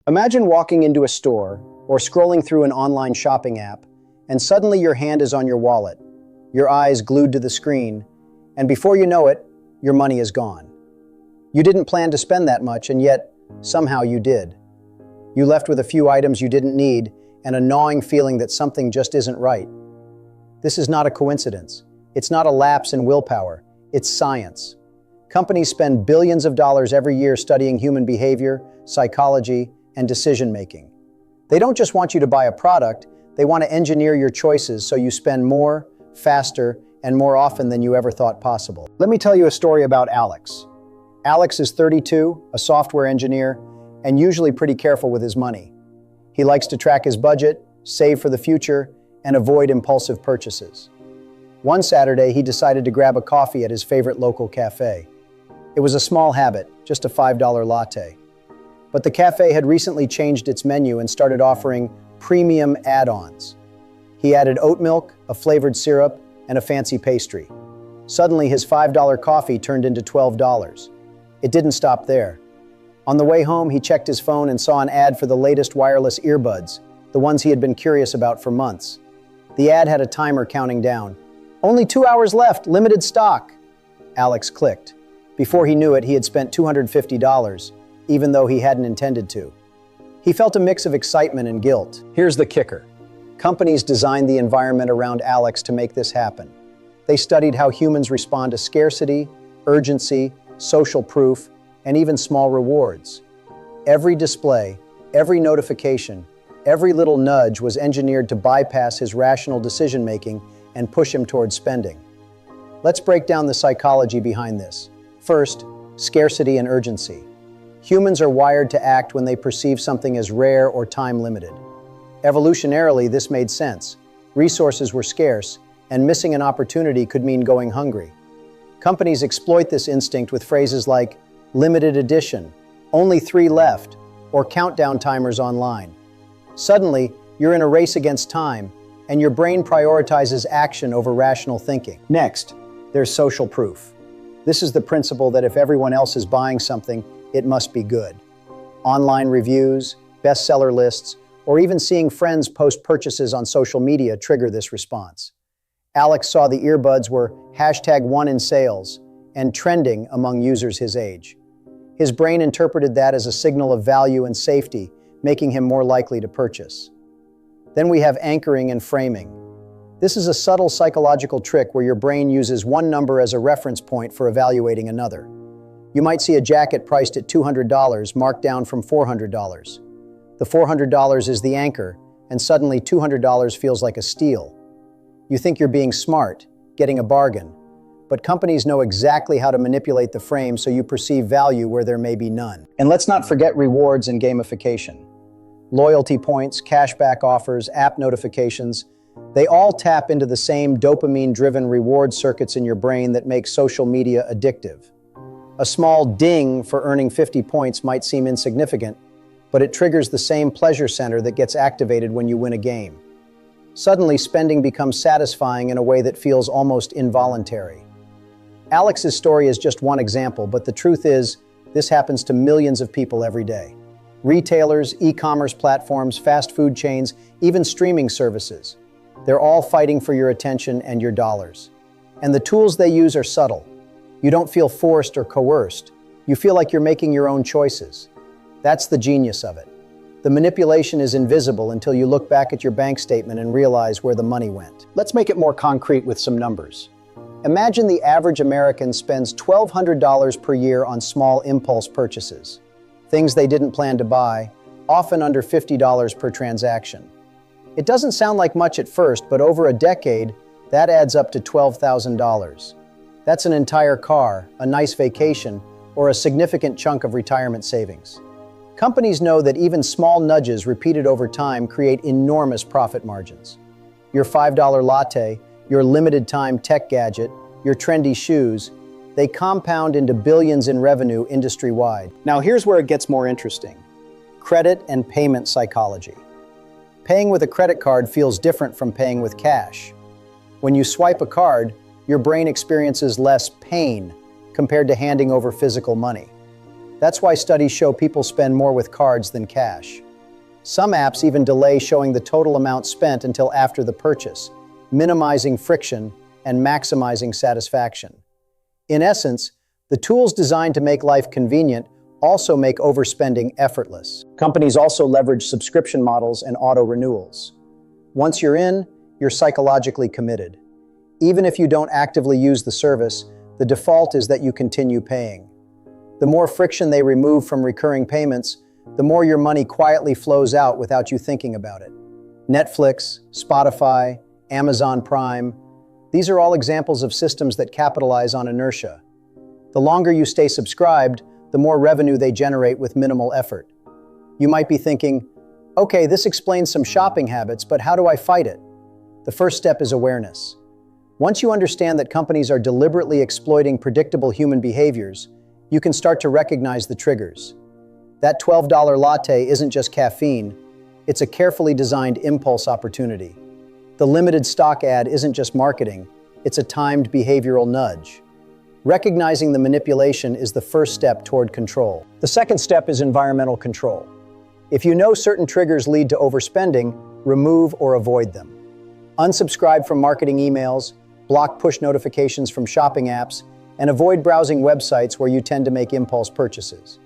Imagine walking into a store or scrolling through an online shopping app, and suddenly your hand is on your wallet, your eyes glued to the screen, and before you know it, your money is gone. You didn't plan to spend that much, and yet, somehow you did. You left with a few items you didn't need and a gnawing feeling that something just isn't right. This is not a coincidence. It's not a lapse in willpower. It's science. Companies spend billions of dollars every year studying human behavior, psychology, and decision-making. They don't just want you to buy a product, they want to engineer your choices so you spend more, faster, and more often than you ever thought possible. Let me tell you a story about Alex. Alex is 32, a software engineer, and usually pretty careful with his money. He likes to track his budget, save for the future, and avoid impulsive purchases. One Saturday, he decided to grab a coffee at his favorite local cafe. It was a small habit, just a $5 latte. But the cafe had recently changed its menu and started offering premium add-ons. He added oat milk, a flavored syrup, and a fancy pastry. Suddenly, his $5 coffee turned into $12. It didn't stop there. On the way home, he checked his phone and saw an ad for the latest wireless earbuds, the ones he had been curious about for months. The ad had a timer counting down. "Only 2 hours left, limited stock." Alex clicked. Before he knew it, he had spent $250, even though he hadn't intended to. He felt a mix of excitement and guilt. Here's the kicker. Companies designed the environment around Alex to make this happen. They studied how humans respond to scarcity, urgency, social proof, and even small rewards. Every display, every notification, every little nudge was engineered to bypass his rational decision-making and push him towards spending. Let's break down the psychology behind this. First, scarcity and urgency. Humans are wired to act when they perceive something as rare or time-limited. Evolutionarily, this made sense. Resources were scarce, and missing an opportunity could mean going hungry. Companies exploit this instinct with phrases like limited edition, only 3 left, or countdown timers online. Suddenly, you're in a race against time, and your brain prioritizes action over rational thinking. Next, there's social proof. This is the principle that if everyone else is buying something, it must be good. Online reviews, bestseller lists, or even seeing friends post purchases on social media trigger this response. Alex saw the earbuds were #1 in sales and trending among users his age. His brain interpreted that as a signal of value and safety, making him more likely to purchase. Then we have anchoring and framing. This is a subtle psychological trick where your brain uses one number as a reference point for evaluating another. You might see a jacket priced at $200 marked down from $400. The $400 is the anchor, and suddenly $200 feels like a steal. You think you're being smart, getting a bargain, but companies know exactly how to manipulate the frame so you perceive value where there may be none. And let's not forget rewards and gamification. Loyalty points, cashback offers, app notifications, they all tap into the same dopamine-driven reward circuits in your brain that make social media addictive. A small ding for earning 50 points might seem insignificant, but it triggers the same pleasure center that gets activated when you win a game. Suddenly, spending becomes satisfying in a way that feels almost involuntary. Alex's story is just one example, but the truth is, this happens to millions of people every day. Retailers, e-commerce platforms, fast food chains, even streaming services. They're all fighting for your attention and your dollars. And the tools they use are subtle. You don't feel forced or coerced. You feel like you're making your own choices. That's the genius of it. The manipulation is invisible until you look back at your bank statement and realize where the money went. Let's make it more concrete with some numbers. Imagine the average American spends $1,200 per year on small impulse purchases. Things they didn't plan to buy, often under $50 per transaction. It doesn't sound like much at first, but over a decade, that adds up to $12,000. That's an entire car, a nice vacation, or a significant chunk of retirement savings. Companies know that even small nudges repeated over time create enormous profit margins. Your $5 latte, your limited-time tech gadget, your trendy shoes, they compound into billions in revenue industry-wide. Now here's where it gets more interesting. Credit and payment psychology. Paying with a credit card feels different from paying with cash. When you swipe a card, your brain experiences less pain compared to handing over physical money. That's why studies show people spend more with cards than cash. Some apps even delay showing the total amount spent until after the purchase, minimizing friction and maximizing satisfaction. In essence, the tools designed to make life convenient also make overspending effortless. Companies also leverage subscription models and auto-renewals. Once you're in, you're psychologically committed. Even if you don't actively use the service, the default is that you continue paying. The more friction they remove from recurring payments, the more your money quietly flows out without you thinking about it. Netflix, Spotify, Amazon Prime, these are all examples of systems that capitalize on inertia. The longer you stay subscribed, the more revenue they generate with minimal effort. You might be thinking, okay, this explains some shopping habits, but how do I fight it? The first step is awareness. Once you understand that companies are deliberately exploiting predictable human behaviors, you can start to recognize the triggers. That $12 latte isn't just caffeine, it's a carefully designed impulse opportunity. The limited stock ad isn't just marketing, it's a timed behavioral nudge. Recognizing the manipulation is the first step toward control. The second step is environmental control. If you know certain triggers lead to overspending, remove or avoid them. Unsubscribe from marketing emails, block push notifications from shopping apps, and avoid browsing websites where you tend to make impulse purchases.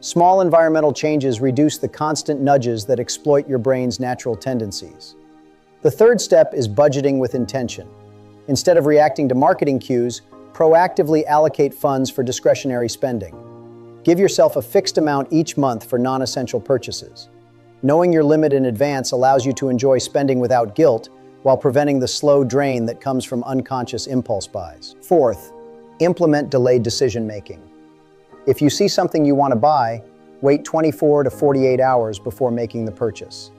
Small environmental changes reduce the constant nudges that exploit your brain's natural tendencies. The third step is budgeting with intention. Instead of reacting to marketing cues, proactively allocate funds for discretionary spending. Give yourself a fixed amount each month for non-essential purchases. Knowing your limit in advance allows you to enjoy spending without guilt while preventing the slow drain that comes from unconscious impulse buys. Fourth, implement delayed decision-making. If you see something you want to buy, wait 24 to 48 hours before making the purchase.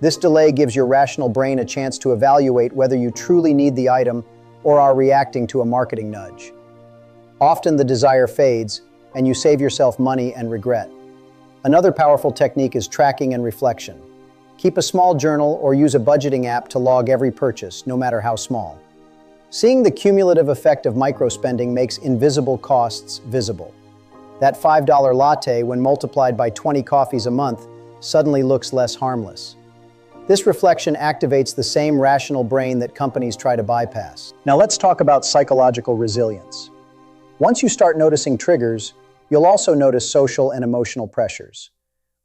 This delay gives your rational brain a chance to evaluate whether you truly need the item or are reacting to a marketing nudge. Often the desire fades, and you save yourself money and regret. Another powerful technique is tracking and reflection. Keep a small journal or use a budgeting app to log every purchase, no matter how small. Seeing the cumulative effect of microspending makes invisible costs visible. That $5 latte, when multiplied by 20 coffees a month, suddenly looks less harmless. This reflection activates the same rational brain that companies try to bypass. Now let's talk about psychological resilience. Once you start noticing triggers, you'll also notice social and emotional pressures.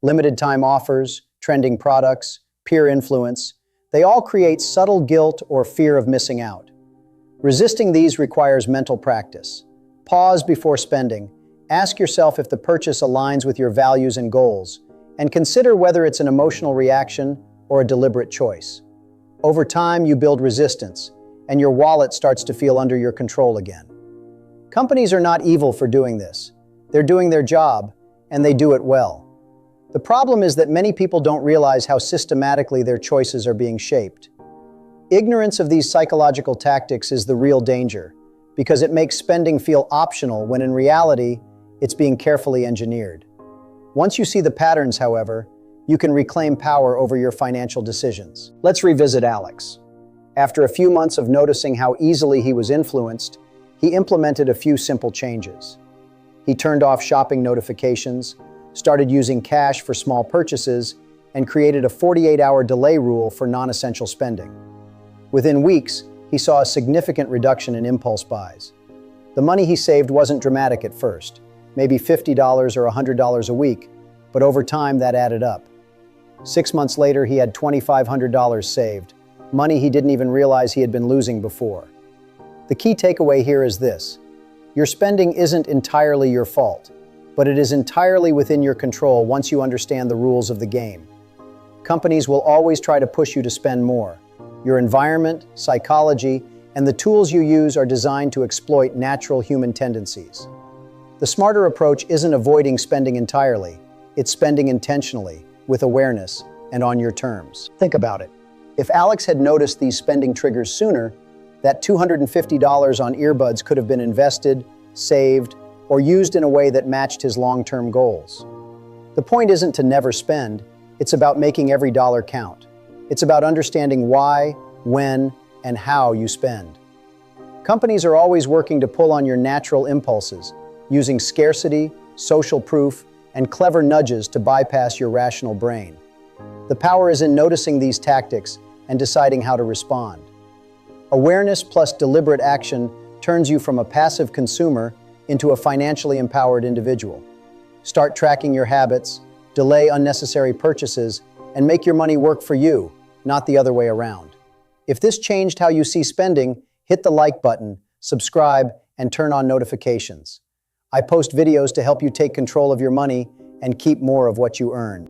Limited time offers, trending products, peer influence, they all create subtle guilt or fear of missing out. Resisting these requires mental practice. Pause before spending, ask yourself if the purchase aligns with your values and goals, and consider whether it's an emotional reaction or a deliberate choice. Over time, you build resistance, and your wallet starts to feel under your control again. Companies are not evil for doing this. They're doing their job, and they do it well. The problem is that many people don't realize how systematically their choices are being shaped. Ignorance of these psychological tactics is the real danger, because it makes spending feel optional when in reality, it's being carefully engineered. Once you see the patterns, however, you can reclaim power over your financial decisions. Let's revisit Alex. After a few months of noticing how easily he was influenced, he implemented a few simple changes. He turned off shopping notifications, started using cash for small purchases, and created a 48-hour delay rule for non-essential spending. Within weeks, he saw a significant reduction in impulse buys. The money he saved wasn't dramatic at first, maybe $50 or $100 a week, but over time that added up. 6 months later, he had $2,500 saved, money he didn't even realize he had been losing before. The key takeaway here is this: your spending isn't entirely your fault, but it is entirely within your control once you understand the rules of the game. Companies will always try to push you to spend more. Your environment, psychology, and the tools you use are designed to exploit natural human tendencies. The smarter approach isn't avoiding spending entirely, it's spending intentionally, with awareness, and on your terms. Think about it. If Alex had noticed these spending triggers sooner, that $250 on earbuds could have been invested, saved, or used in a way that matched his long-term goals. The point isn't to never spend, it's about making every dollar count. It's about understanding why, when, and how you spend. Companies are always working to pull on your natural impulses, using scarcity, social proof, and clever nudges to bypass your rational brain. The power is in noticing these tactics and deciding how to respond. Awareness plus deliberate action turns you from a passive consumer into a financially empowered individual. Start tracking your habits, delay unnecessary purchases, and make your money work for you, not the other way around. If this changed how you see spending, hit the like button, subscribe, and turn on notifications. I post videos to help you take control of your money and keep more of what you earn.